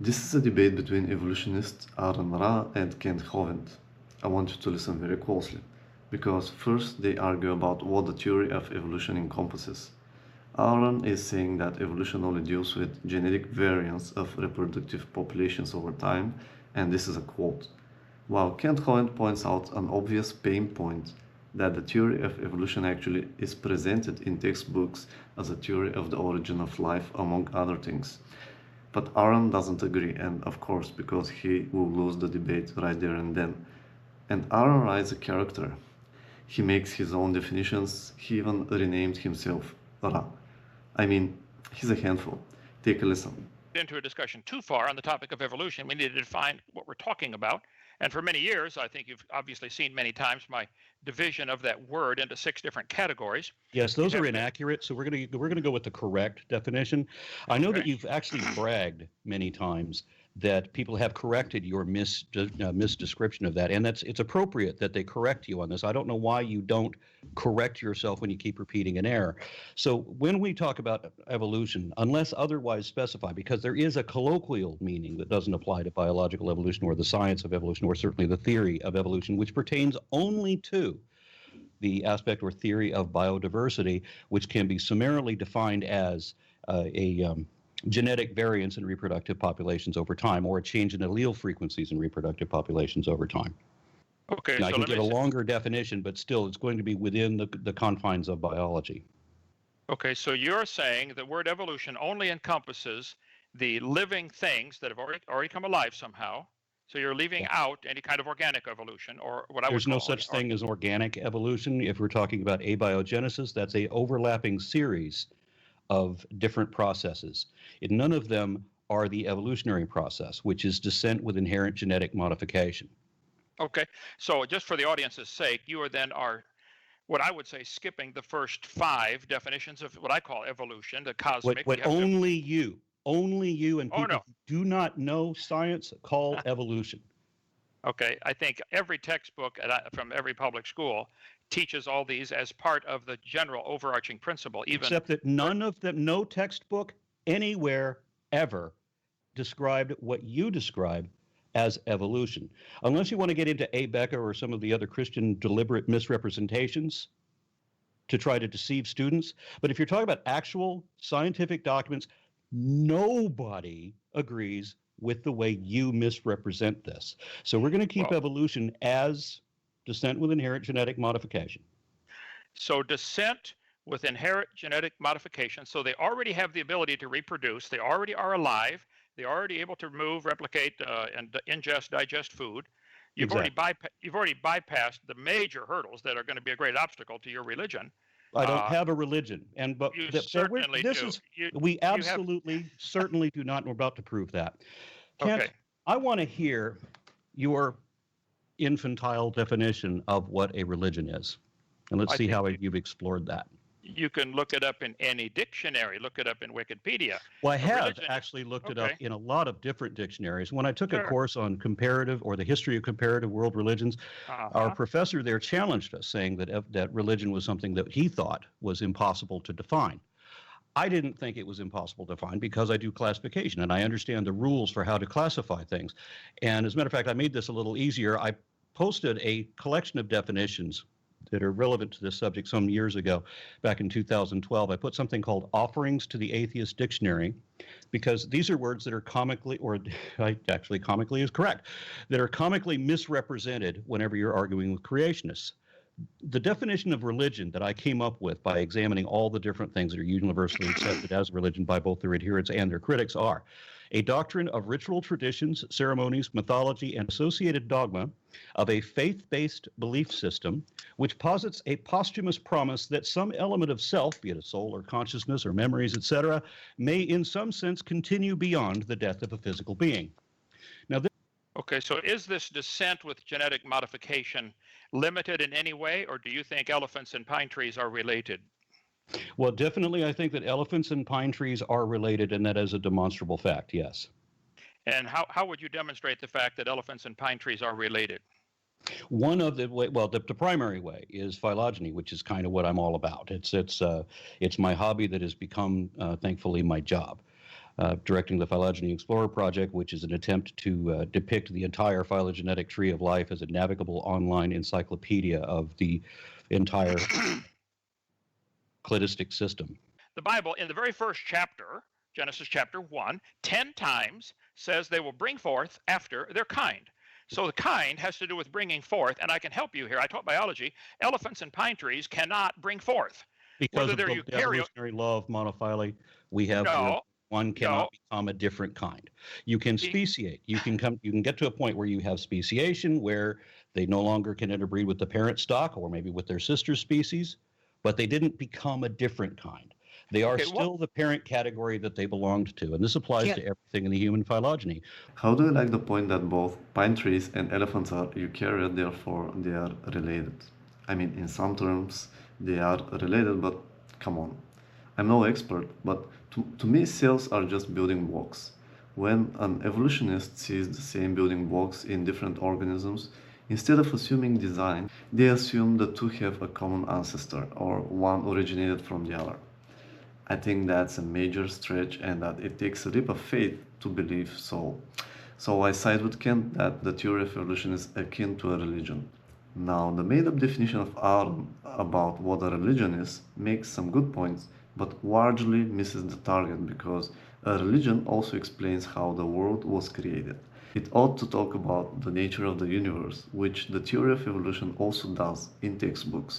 This is a debate between evolutionists Aaron Ra and Kent Hovind. I want you to listen very closely, because first they argue about what the theory of evolution encompasses. Aaron is saying that evolution only deals with genetic variance of reproductive populations over time, and this is a quote. While Kent Hovind points out an obvious pain point that the theory of evolution actually is presented in textbooks as a theory of the origin of life, among other things. But Aaron doesn't agree, and of course, because he will lose the debate right there and then. And Aaron writes a character. He makes his own definitions, he even renamed himself Ra. I mean, he's a handful. Take a listen. Into a discussion too far on the topic of evolution. We need to define what we're talking about. And for many years, I think you've obviously seen many times my division of that word into 6 different categories. Yes, those are inaccurate. So we're gonna go with the correct definition. I know that you've actually bragged many times that people have corrected your misdescription of that, and it's appropriate that they correct you on this. I don't know why you don't correct yourself when you keep repeating an error. So when we talk about evolution, unless otherwise specified, because there is a colloquial meaning that doesn't apply to biological evolution or the science of evolution or certainly the theory of evolution, which pertains only to the aspect or theory of biodiversity, which can be summarily defined as a genetic variance in reproductive populations over time, or a change in allele frequencies in reproductive populations over time. Okay, now, I can give a longer definition, but still it's going to be within the confines of biology. Okay, so you're saying the word evolution only encompasses the living things that have already come alive somehow. So you're leaving out any kind of organic evolution, or what I would call. There's no such thing as organic evolution. If we're talking about abiogenesis, that's a overlapping series of different processes. None of them are the evolutionary process, which is descent with inherent genetic modification. Okay, so just for the audience's sake, you are what I would say skipping the first 5 definitions of what I call evolution, the cosmic. What only you and people who do not know science call evolution. Okay, I think every textbook from every public school teaches all these as part of the general overarching principle. Except that none of them, no textbook anywhere ever described what you describe as evolution. Unless you want to get into A. Becker or some of the other Christian deliberate misrepresentations to try to deceive students. But if you're talking about actual scientific documents, nobody agrees with the way you misrepresent this. So we're going to keep evolution as descent with inherent genetic modification. So descent with inherent genetic modification. So they already have the ability to reproduce. They already are alive. They're already able to move, replicate, and ingest, digest food. You've already bypassed the major hurdles that are going to be a great obstacle to your religion. I don't have a religion, we absolutely certainly do not. We're about to prove that. Kent, okay. I want to hear your infantile definition of what a religion is, and let's see how you've explored that. You can look it up in any dictionary. Look it up in Wikipedia. Well, I have actually looked it up in a lot of different dictionaries. When I took a course on comparative or the history of comparative world religions, our professor there challenged us, saying that religion was something that he thought was impossible to define. I didn't think it was impossible to define because I do classification and I understand the rules for how to classify things. And as a matter of fact, I made this a little easier. I posted a collection of definitions that are relevant to this subject some years ago, back in 2012. I put something called Offerings to the Atheist Dictionary, because these are words that are comically is correct, that are comically misrepresented whenever you're arguing with creationists. The definition of religion that I came up with by examining all the different things that are universally accepted as religion by both their adherents and their critics are a doctrine of ritual traditions, ceremonies, mythology, and associated dogma of a faith-based belief system which posits a posthumous promise that some element of self, be it a soul or consciousness or memories, etc., may in some sense continue beyond the death of a physical being. Now, okay, so is this descent with genetic modification limited in any way, or do you think elephants and pine trees are related? Well, definitely I think that elephants and pine trees are related, and that is a demonstrable fact, yes. And how would you demonstrate the fact that elephants and pine trees are related? One of the the primary way is phylogeny, which is kind of what I'm all about. It's my hobby that has become, thankfully, my job. directing the Phylogeny Explorer project, which is an attempt to depict the entire phylogenetic tree of life as a navigable online encyclopedia of the entire cladistic system. The Bible, in the very first chapter, Genesis chapter 1, 10 times says they will bring forth after their kind. So the kind has to do with bringing forth, and I can help you here. I taught biology. Elephants and pine trees cannot bring forth. Because of the evolutionary law of monophyly, we have one cannot become a different kind. You can speciate. You can get to a point where you have speciation, where they no longer can interbreed with the parent stock or maybe with their sister species, but they didn't become a different kind. They are still the parent category that they belonged to, and this applies to everything in the human phylogeny. How do you like the point that both pine trees and elephants are eukaryote, therefore they are related? I mean, in some terms, they are related, but come on. I'm no expert, but to me, cells are just building blocks. When an evolutionist sees the same building blocks in different organisms, instead of assuming design, they assume the two have a common ancestor, or one originated from the other. I think that's a major stretch and that it takes a leap of faith to believe so. So I side with Kent that the theory of evolution is akin to a religion. Now, the made-up definition of Aaron about what a religion is makes some good points, but largely misses the target because a religion also explains how the world was created. It ought to talk about the nature of the universe, which the theory of evolution also does in textbooks.